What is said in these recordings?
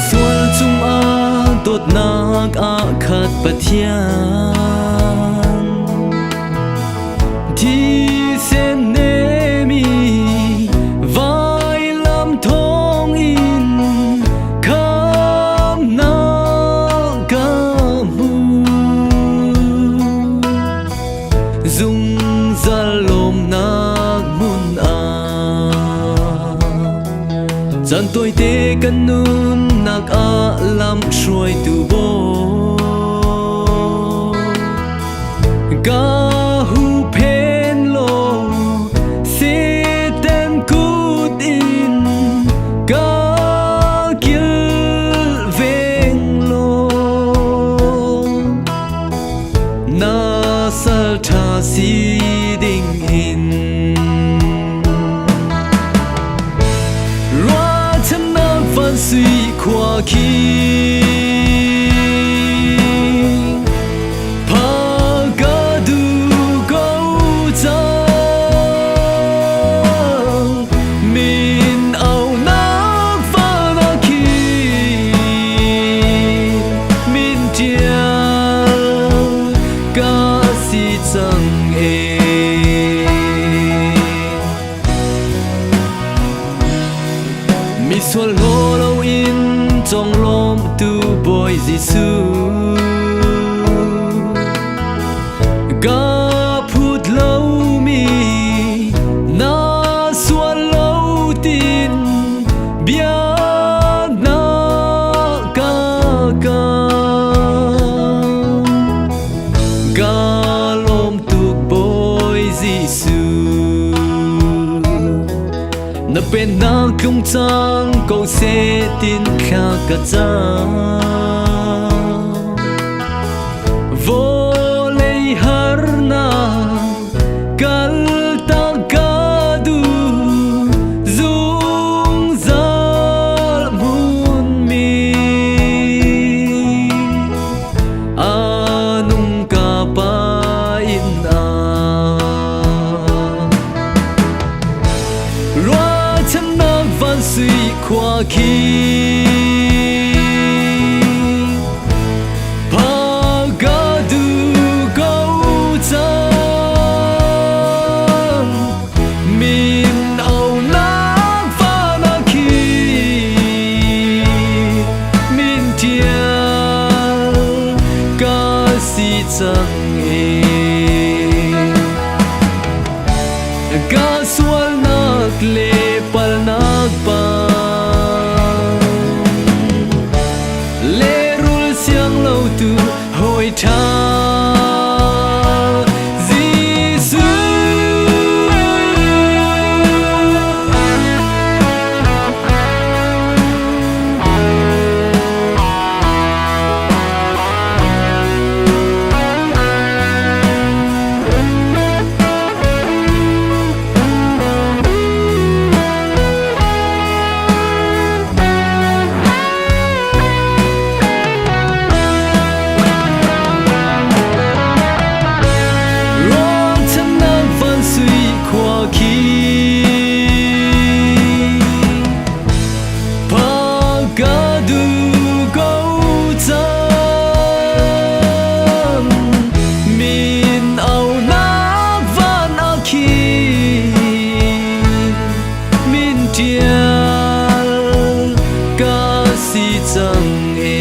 sual chung a tot nak a khat pathian thi sen ne mi vai lam thong in kham na ka mu dung zalom nak mun a chan tôi te kan nun nak a lam shuai tu bo ga hu pen lo se tem kut in ga kil veng lo na sal tha si ding in suy khoa khi pa ga du go cha min au na fa na khi min tia ga si chang e mi sual lo trong lom tu boy Giêsu ga phut lâu mi na sual lâu tin bia na ga lom tu boy Giêsu na pen na kung chang câu sẽ tin kha cả cha vô lấy har na kal ta ka du dung zal mun mi anung ka pa in a văn suy khoa khi pa ga du go chan min au na fa na khi min tia ga si chang e ga sual nak le pal nak pa le rul siang lâu tu hồi tha Giêsu chang e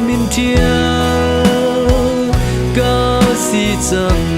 min tia ga si chang